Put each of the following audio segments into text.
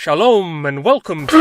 Shalom and welcome to...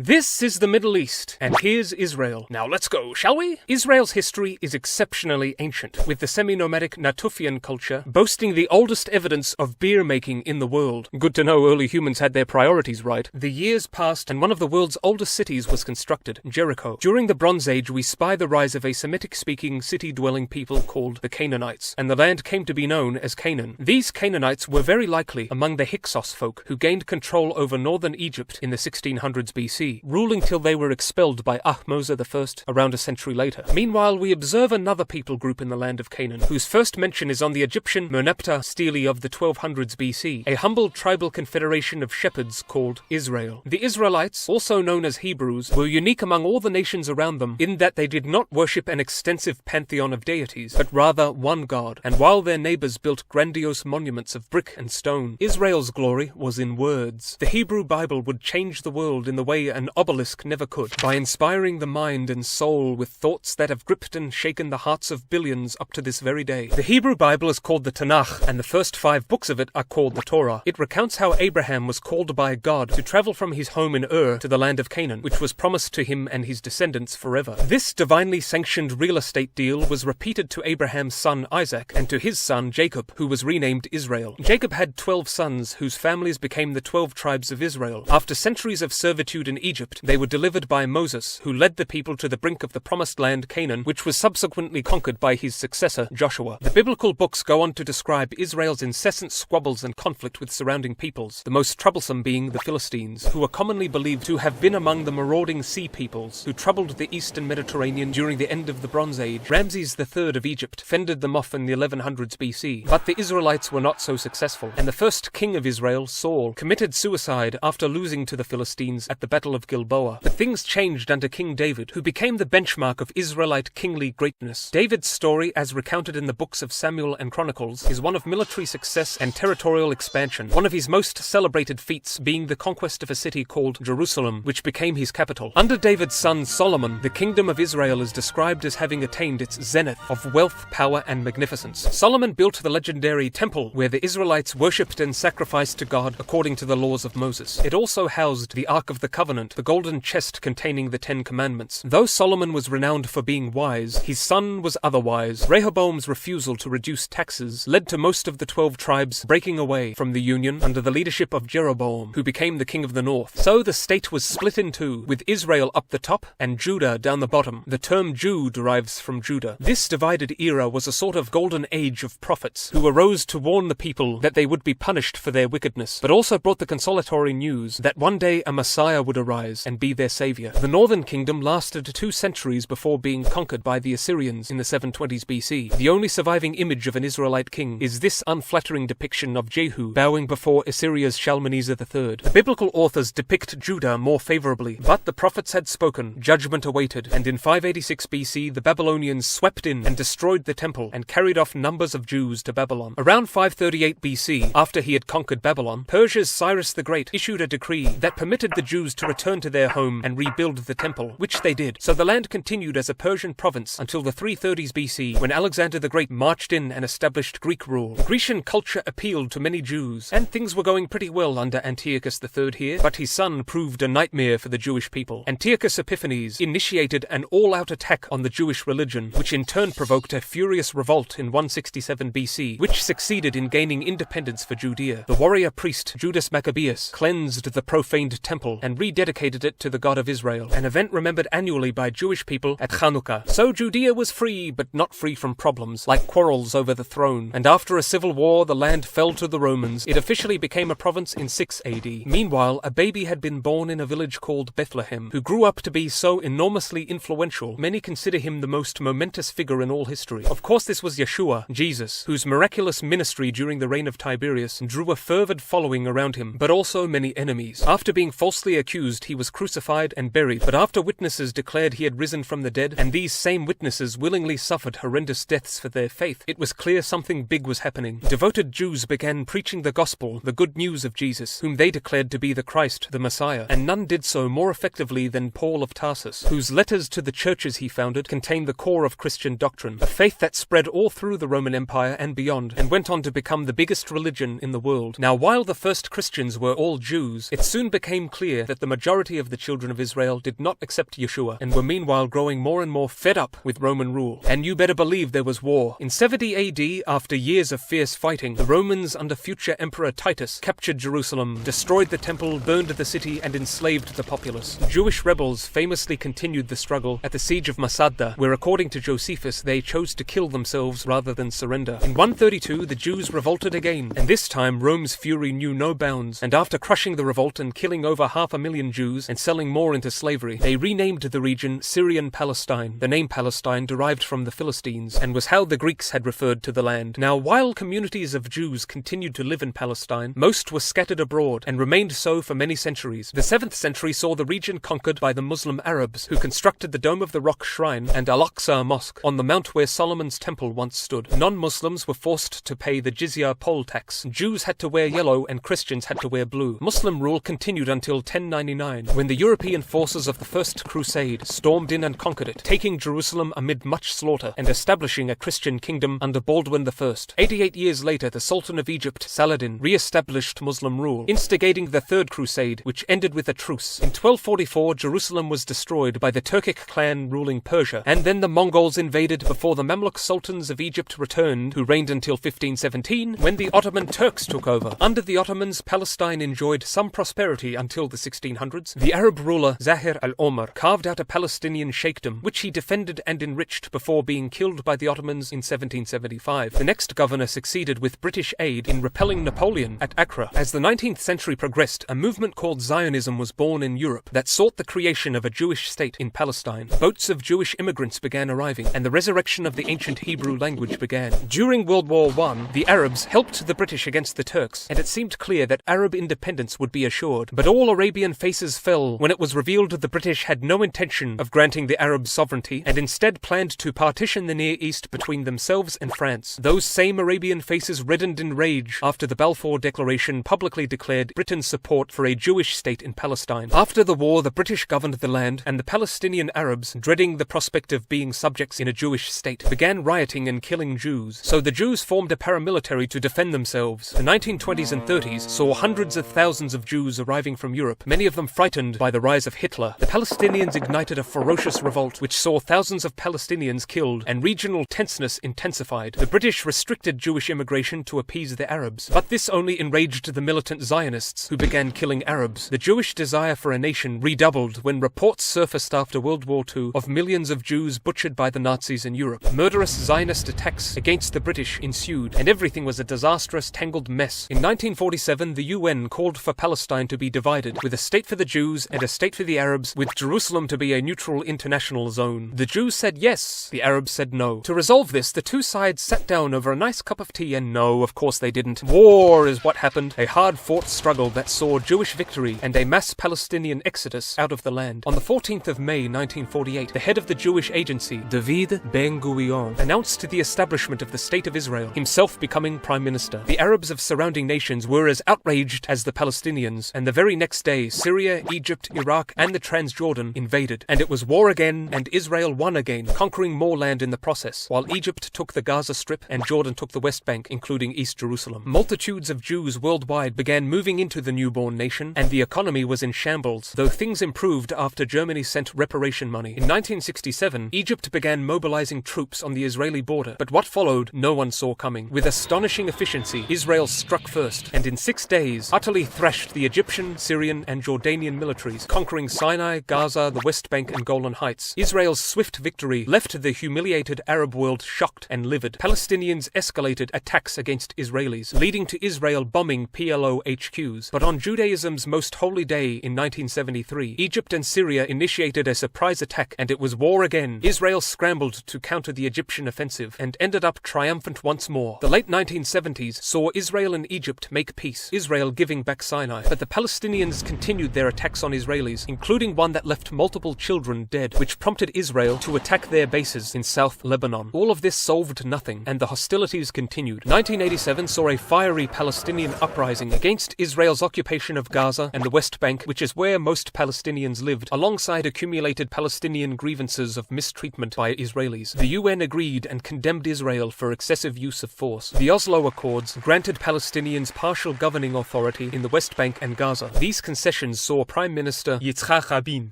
This is the Middle East, and here's Israel. Now let's go, shall we? Israel's history is exceptionally ancient, with the semi-nomadic Natufian culture boasting the oldest evidence of beer making in the world. Good to know early humans had their priorities right. The years passed, and one of the world's oldest cities was constructed, Jericho. During the Bronze Age, we spy the rise of a Semitic-speaking city-dwelling people called the Canaanites, and the land came to be known as Canaan. These Canaanites were very likely among the Hyksos folk, who gained control over northern Egypt in the 1600s BC. Ruling till they were expelled by Ahmose I around a century later. Meanwhile, we observe another people group in the land of Canaan, whose first mention is on the Egyptian Merneptah stele of the 1200s BC, a humble tribal confederation of shepherds called Israel. The Israelites, also known as Hebrews, were unique among all the nations around them in that they did not worship an extensive pantheon of deities, but rather one god, and while their neighbors built grandiose monuments of brick and stone, Israel's glory was in words. The Hebrew Bible would change the world in the way an obelisk never could, by inspiring the mind and soul with thoughts that have gripped and shaken the hearts of billions up to this very day. The Hebrew Bible is called the Tanakh, and the first 5 books of it are called the Torah. It recounts how Abraham was called by God to travel from his home in Ur to the land of Canaan, which was promised to him and his descendants forever. This divinely sanctioned real estate deal was repeated to Abraham's son Isaac, and to his son Jacob, who was renamed Israel. Jacob had 12 sons, whose families became the 12 tribes of Israel. After centuries of servitude in Egypt, they were delivered by Moses, who led the people to the brink of the promised land Canaan, which was subsequently conquered by his successor Joshua. The biblical books go on to describe Israel's incessant squabbles and conflict with surrounding peoples, the most troublesome being the Philistines, who are commonly believed to have been among the marauding sea peoples who troubled the eastern Mediterranean during the end of the Bronze Age. Ramses III of Egypt fended them off in the 1100s BC, but the Israelites were not so successful, and the first king of Israel, Saul, committed suicide after losing to the Philistines at the Battle of Gilboa. But things changed under King David, who became the benchmark of Israelite kingly greatness. David's story, as recounted in the books of Samuel and Chronicles, is one of military success and territorial expansion, one of his most celebrated feats being the conquest of a city called Jerusalem, which became his capital. Under David's son Solomon, the kingdom of Israel is described as having attained its zenith of wealth, power, and magnificence. Solomon built the legendary temple, where the Israelites worshipped and sacrificed to God according to the laws of Moses. It also housed the Ark of the Covenant, the golden chest containing the 10 Commandments. Though Solomon was renowned for being wise, his son was otherwise. Rehoboam's refusal to reduce taxes led to most of the 12 tribes breaking away from the union under the leadership of Jeroboam, who became the king of the north. So the state was split in two, with Israel up the top and Judah down the bottom. The term Jew derives from Judah. This divided era was a sort of golden age of prophets, who arose to warn the people that they would be punished for their wickedness, but also brought the consolatory news that one day a Messiah would arise and be their savior. The northern kingdom lasted 2 centuries before being conquered by the Assyrians in the 720s BC. The only surviving image of an Israelite king is this unflattering depiction of Jehu bowing before Assyria's Shalmaneser III. The biblical authors depict Judah more favorably, but the prophets had spoken, judgment awaited, and in 586 BC the Babylonians swept in and destroyed the temple and carried off numbers of Jews to Babylon. Around 538 BC, after he had conquered Babylon, Persia's Cyrus the Great issued a decree that permitted the Jews to return to their home and rebuild the temple, which they did. So the land continued as a Persian province until the 330s BC, when Alexander the Great marched in and established Greek rule. Grecian culture appealed to many Jews, and things were going pretty well under Antiochus III here, but his son proved a nightmare for the Jewish people. Antiochus Epiphanes initiated an all-out attack on the Jewish religion, which in turn provoked a furious revolt in 167 BC, which succeeded in gaining independence for Judea. The warrior priest Judas Maccabeus cleansed the profaned temple and rededicated it to the God of Israel, an event remembered annually by Jewish people at Chanukah. So Judea was free, but not free from problems, like quarrels over the throne, and after a civil war the land fell to the Romans. It officially became a province in 6 AD. Meanwhile, a baby had been born in a village called Bethlehem, who grew up to be so enormously influential, many consider him the most momentous figure in all history. Of course this was Yeshua, Jesus, whose miraculous ministry during the reign of Tiberius drew a fervid following around him, but also many enemies. After being falsely accused, he he was crucified and buried, but after witnesses declared he had risen from the dead, and these same witnesses willingly suffered horrendous deaths for their faith, it was clear something big was happening. Devoted Jews began preaching the gospel, the good news of Jesus, whom they declared to be the Christ, the Messiah, and none did so more effectively than Paul of Tarsus, whose letters to the churches he founded contained the core of Christian doctrine, a faith that spread all through the Roman Empire and beyond, and went on to become the biggest religion in the world. Now, while the first Christians were all Jews, it soon became clear that the majority of the children of Israel did not accept Yeshua, and were meanwhile growing more and more fed up with Roman rule. And you better believe there was war. In 70 AD, after years of fierce fighting, the Romans under future Emperor Titus captured Jerusalem, destroyed the temple, burned the city, and enslaved the populace. Jewish rebels famously continued the struggle at the siege of Masada, where according to Josephus they chose to kill themselves rather than surrender. In 132 the Jews revolted again, and this time Rome's fury knew no bounds, and after crushing the revolt and killing over 500,000 Jews and selling more into slavery, they renamed the region Syrian Palestine. The name Palestine derived from the Philistines, and was how the Greeks had referred to the land. Now, while communities of Jews continued to live in Palestine, most were scattered abroad, and remained so for many centuries. The 7th century saw the region conquered by the Muslim Arabs, who constructed the Dome of the Rock Shrine and Al-Aqsa Mosque on the mount where Solomon's temple once stood. Non-Muslims were forced to pay the jizya poll tax. Jews had to wear yellow and Christians had to wear blue. Muslim rule continued until 1099, when the European forces of the First Crusade stormed in and conquered it, taking Jerusalem amid much slaughter and establishing a Christian kingdom under Baldwin I. 88 years later, the Sultan of Egypt, Saladin, re-established Muslim rule, instigating the Third Crusade, which ended with a truce. In 1244, Jerusalem was destroyed by the Turkic clan ruling Persia, and then the Mongols invaded before the Mamluk sultans of Egypt returned, who reigned until 1517, when the Ottoman Turks took over. Under the Ottomans, Palestine enjoyed some prosperity until the 1600s. The Arab ruler Zahir al-Omar carved out a Palestinian sheikhdom, which he defended and enriched before being killed by the Ottomans in 1775. The next governor succeeded with British aid in repelling Napoleon at Accra. As the 19th century progressed, a movement called Zionism was born in Europe that sought the creation of a Jewish state in Palestine. Boats of Jewish immigrants began arriving, and the resurrection of the ancient Hebrew language began. During World War I, the Arabs helped the British against the Turks, and it seemed clear that Arab independence would be assured. But all Arabian faces fell when it was revealed the British had no intention of granting the Arabs sovereignty, and instead planned to partition the Near East between themselves and France. Those same Arabian faces reddened in rage after the Balfour Declaration publicly declared Britain's support for a Jewish state in Palestine. After the war, the British governed the land, and the Palestinian Arabs, dreading the prospect of being subjects in a Jewish state, began rioting and killing Jews. So the Jews formed a paramilitary to defend themselves. The 1920s and 30s saw hundreds of thousands of Jews arriving from Europe, many of them frightened by the rise of Hitler. The Palestinians ignited a ferocious revolt, which saw thousands of Palestinians killed, and regional tenseness intensified. The British restricted Jewish immigration to appease the Arabs, but this only enraged the militant Zionists, who began killing Arabs. The Jewish desire for a nation redoubled when reports surfaced after World War II of millions of Jews butchered by the Nazis in Europe. Murderous Zionist attacks against the British ensued, and everything was a disastrous, tangled mess. In 1947, the UN called for Palestine to be divided, with a state for the Jews and a state for the Arabs, with Jerusalem to be a neutral international zone. The Jews said yes, the Arabs said no. To resolve this, the two sides sat down over a nice cup of tea, and no, of course they didn't. War is what happened, a hard-fought struggle that saw Jewish victory and a mass Palestinian exodus out of the land. On the 14th of May 1948, the head of the Jewish agency, David Ben-Gurion, announced the establishment of the State of Israel, himself becoming Prime Minister. The Arabs of surrounding nations were as outraged as the Palestinians, and the very next day, Syria, Egypt, Iraq, and the Transjordan invaded. And it was war again, and Israel won again, conquering more land in the process, while Egypt took the Gaza Strip and Jordan took the West Bank, including East Jerusalem. Multitudes of Jews worldwide began moving into the newborn nation, and the economy was in shambles, though things improved after Germany sent reparation money. In 1967, Egypt began mobilizing troops on the Israeli border, but what followed, no one saw coming. With astonishing efficiency, Israel struck first, and in 6 days, utterly thrashed the Egyptian, Syrian, and Jordanian militaries, conquering Sinai, Gaza, the West Bank, and Golan Heights. Israel's swift victory left the humiliated Arab world shocked and livid. Palestinians escalated attacks against Israelis, leading to Israel bombing PLO HQs. But on Judaism's most holy day in 1973, Egypt and Syria initiated a surprise attack, and it was war again. Israel scrambled to counter the Egyptian offensive, and ended up triumphant once more. The late 1970s saw Israel and Egypt make peace, Israel giving back Sinai, but the Palestinians continued their attack attacks on Israelis, including one that left multiple children dead, which prompted Israel to attack their bases in South Lebanon. All of this solved nothing, and the hostilities continued. 1987 saw a fiery Palestinian uprising against Israel's occupation of Gaza and the West Bank, which is where most Palestinians lived, alongside accumulated Palestinian grievances of mistreatment by Israelis. The UN agreed and condemned Israel for excessive use of force. The Oslo Accords granted Palestinians partial governing authority in the West Bank and Gaza. These concessions saw Prime Minister Yitzhak Rabin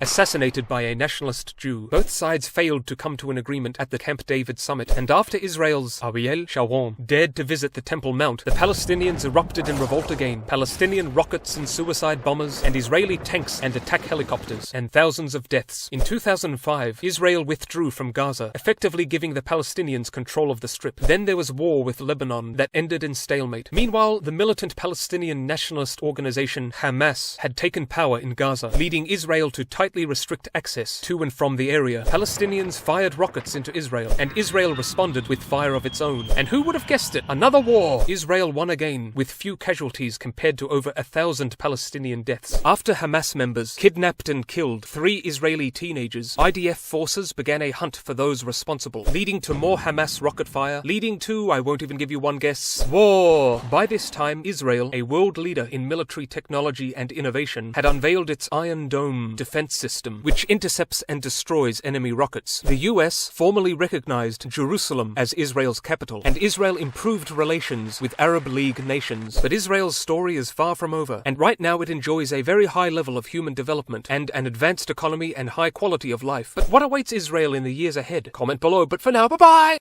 assassinated by a nationalist Jew. Both sides failed to come to an agreement at the Camp David summit, and after Israel's Ariel Sharon dared to visit the Temple Mount, the Palestinians erupted in revolt again. Palestinian rockets and suicide bombers, and Israeli tanks and attack helicopters, and thousands of deaths. In 2005, Israel withdrew from Gaza, effectively giving the Palestinians control of the Strip. Then there was war with Lebanon that ended in stalemate. Meanwhile, the militant Palestinian nationalist organization Hamas had taken power in Gaza, leading Israel to tightly restrict access to and from the area. Palestinians fired rockets into Israel, and Israel responded with fire of its own. And who would have guessed it? Another war! Israel won again, with few casualties compared to over 1,000 Palestinian deaths. After Hamas members kidnapped and killed 3 Israeli teenagers, IDF forces began a hunt for those responsible, leading to more Hamas rocket fire, leading to, I won't even give you one guess, war! By this time, Israel, a world leader in military technology and innovation, had unveiled its Iron Dome defense system, which intercepts and destroys enemy rockets. The US formally recognized Jerusalem as Israel's capital, and Israel improved relations with Arab League nations. But Israel's story is far from over, and right now it enjoys a very high level of human development and an advanced economy and high quality of life. But what awaits Israel in the years ahead? Comment below, but for now, bye-bye!